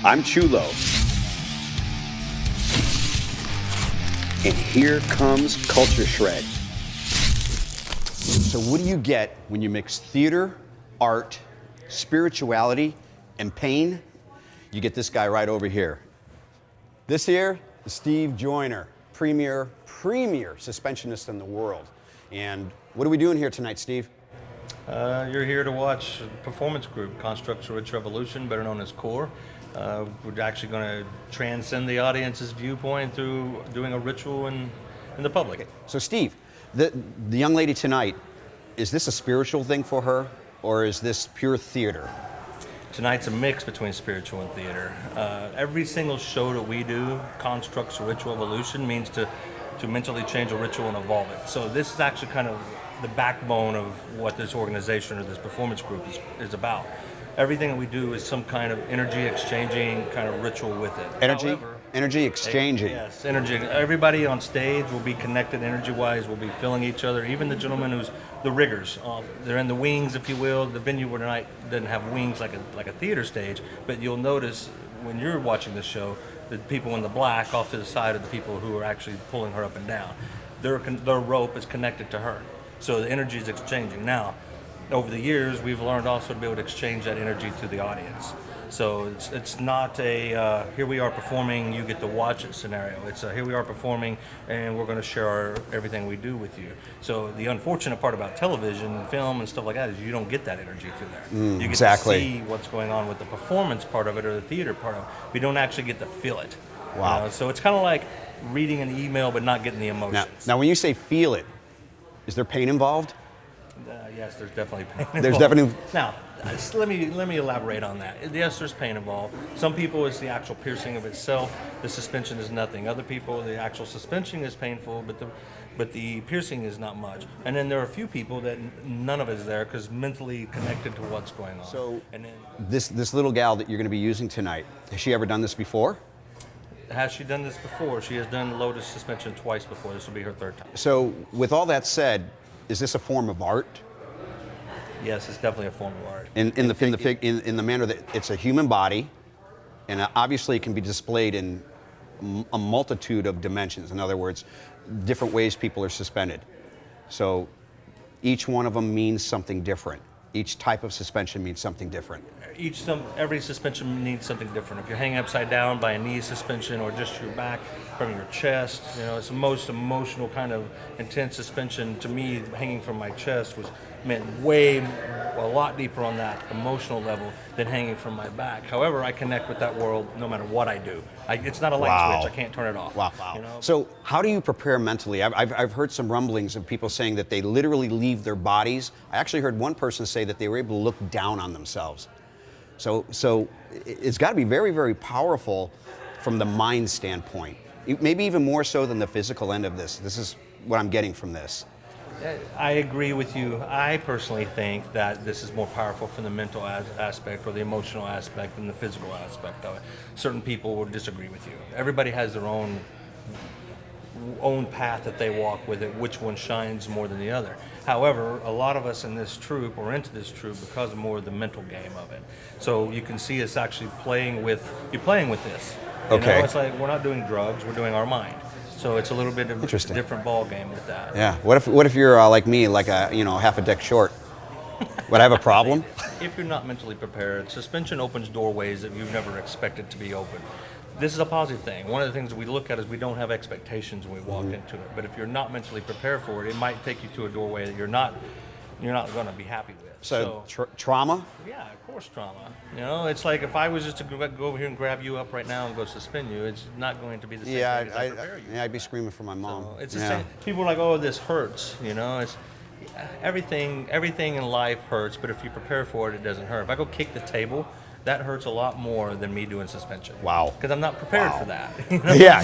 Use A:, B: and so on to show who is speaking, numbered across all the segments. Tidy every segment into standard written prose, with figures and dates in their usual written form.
A: I'm Chulo. And here comes Culture Shred. So what do you get when you mix theater, art, spirituality, and pain? You get this guy right over here. This here is Steve Joyner, premier suspensionist in the world. And what are we doing here tonight, Steve?
B: You're here to watch a performance group, Constructs Rich Revolution, better known as C.O.R.E. We're actually going to transcend the audience's viewpoint through doing a ritual in the public.
A: Okay. So Steve, the young lady tonight, is this a spiritual thing for her, or is this pure theater?
B: Tonight's a mix between spiritual and theater. Every single show that we do, Constructs Rich Revolution, means to mentally change a ritual and evolve it. So this is actually kind of the backbone of what this organization or this performance group is about. Everything that we do is some kind of energy exchanging kind of ritual with it.
A: Energy exchanging.
B: Yes, energy. Everybody on stage will be connected energy-wise. We'll be feeling each other. Even the gentleman who's the riggers, they're in the wings, if you will. The venue tonight doesn't have wings like a theater stage, but you'll notice when you're watching the show, the people in the black off to the side of the people who are actually pulling her up and down. Their rope is connected to her, so the energy is exchanging. Now, over the years, we've learned also to be able to exchange that energy to the audience. So it's not a here we are performing, you get to watch it scenario. It's a here we are performing, and we're going to share everything we do with you. So the unfortunate part about television, film, and stuff like that is you don't get that energy through there. You get
A: Exactly.
B: to see what's going on with the performance part of it or the theater part of it. We don't actually get to feel it.
A: Wow.
B: So it's kind of like reading an email but not getting the emotions.
A: Now, when you say feel it, is there pain involved?
B: Yes, there's definitely pain involved.
A: There's definitely.
B: Now, let me elaborate on that. Yes, there's pain involved. Some people, it's the actual piercing of itself. The suspension is nothing. Other people, the actual suspension is painful, but the piercing is not much. And then there are a few people that none of it is there because mentally connected to what's going on.
A: So,
B: and then,
A: this little gal that you're going to be using tonight, has she ever done this before?
B: has she done this before? She has done Lotus suspension twice before. This will be her third time.
A: So, with all that said, is this a form of art?
B: Yes, it's definitely a form of art.
A: In the manner that it's a human body, and obviously it can be displayed in a multitude of dimensions. In other words, different ways people are suspended. So each one of them means something different. Each type of suspension means something different.
B: Every suspension needs something different. If you're hanging upside down by a knee suspension or just your back from your chest, it's the most emotional kind of intense suspension. To me, hanging from my chest meant a lot deeper on that emotional level than hanging from my back. However, I connect with that world no matter what I do. It's not a light switch. I can't turn it off.
A: Wow. So how do you prepare mentally? I've heard some rumblings of people saying that they literally leave their bodies. I actually heard one person say that they were able to look down on themselves. So it's got to be very, very powerful from the mind standpoint. Maybe even more so than the physical end of this. This is what I'm getting from this.
B: I agree with you. I personally think that this is more powerful from the mental aspect or the emotional aspect than the physical aspect of it. Certain people will disagree with you. Everybody has their own path that they walk with it, which one shines more than the other. However, a lot of us in this troupe or into this troupe because of more of the mental game of it. So you can see us actually playing with this.
A: Okay.
B: It's like we're not doing drugs, we're doing our mind. So it's a little bit of a different ball game with that.
A: Yeah. What if you're like me, like half a deck short? Would I have a problem?
B: If you're not mentally prepared, suspension opens doorways that you've never expected to be open. This is a positive thing. One of the things that we look at is we don't have expectations when we walk into it. But if you're not mentally prepared for it, it might take you to a doorway that you're not going to be happy with.
A: So trauma?
B: Yeah, of course, trauma. It's like if I was just to go over here and grab you up right now and go suspend you, it's not going to be the same thing as I prepare you.
A: Yeah, I'd be screaming for my mom.
B: So it's the same. People are like, oh, this hurts. It's everything in life hurts, but if you prepare for it, it doesn't hurt. If I go kick the table, that hurts a lot more than me doing suspension.
A: Wow.
B: Because I'm not prepared for that.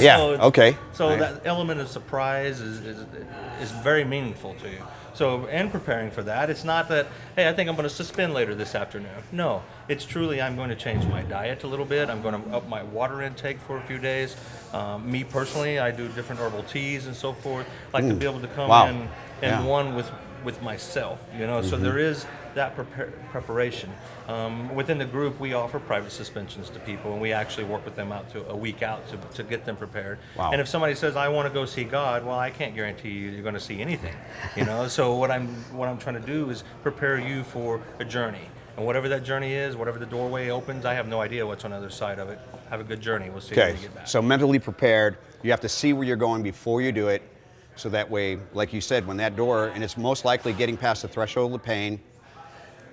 A: Yeah. Okay.
B: So that element of surprise is very meaningful to you. So, and preparing for that, it's not that, hey, I think I'm going to suspend later this afternoon. No, it's truly I'm going to change my diet a little bit. I'm going to up my water intake for a few days. Me personally, I do different herbal teas and so forth. I like to be able to come in one with myself, So there is that preparation. Within the group, we offer private suspensions to people, and we actually work with them out to a week out to get them prepared.
A: Wow.
B: And if somebody says, I want to go see God, well, I can't guarantee you're going to see anything. So what I'm trying to do is prepare you for a journey. And whatever that journey is, whatever the doorway opens, I have no idea what's on the other side of it. Have a good journey. We'll see when we get back.
A: So mentally prepared. You have to see where you're going before you do it. So that way, like you said, when that door, and it's most likely getting past the threshold of pain,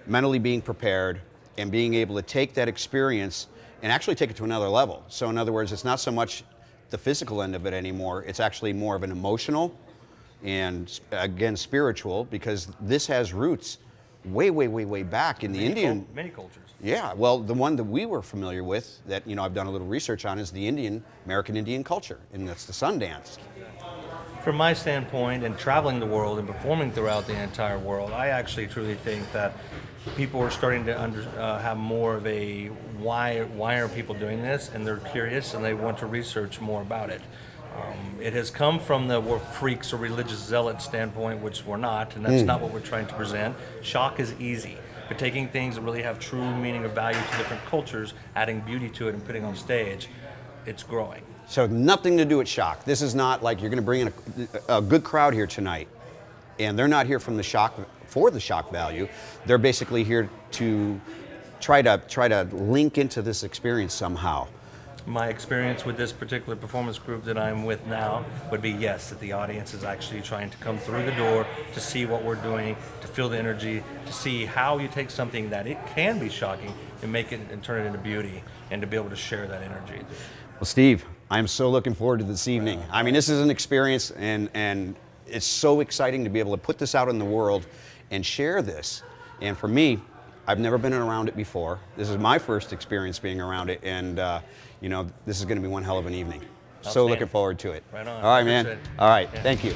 A: mentally being prepared, and being able to take that experience and actually take it to another level. So in other words, it's not so much the physical end of it anymore. It's actually more of an emotional and, again, spiritual, because this has roots way, way, way, way back in the Indian.
B: Many cultures.
A: Yeah, well, the one that we were familiar with, that I've done a little research on, is the American Indian culture, and that's the sun dance.
B: From my standpoint, and traveling the world and performing throughout the entire world, I actually truly think that people are starting to have more of a why are people doing this, and they're curious and they want to research more about it. It has come from we're freaks or religious zealot standpoint, which we're not, and that's not what we're trying to present. Shock is easy, but taking things that really have true meaning or value to different cultures, adding beauty to it and putting on stage, it's growing.
A: So nothing to do with shock. This is not like you're going to bring in a good crowd here tonight, and they're not here for the shock value. They're basically here to try to link into this experience somehow.
B: My experience with this particular performance group that I'm with now would be, yes, that the audience is actually trying to come through the door to see what we're doing, to feel the energy, to see how you take something that it can be shocking and make it and turn it into beauty, and to be able to share that energy.
A: Well, Steve, I'm so looking forward to this evening. I mean, this is an experience, and it's so exciting to be able to put this out in the world and share this. And for me, I've never been around it before. This is my first experience being around it, and this is going to be one hell of an evening. So looking forward to it.
B: Right on.
A: All right, man. All right, thank you.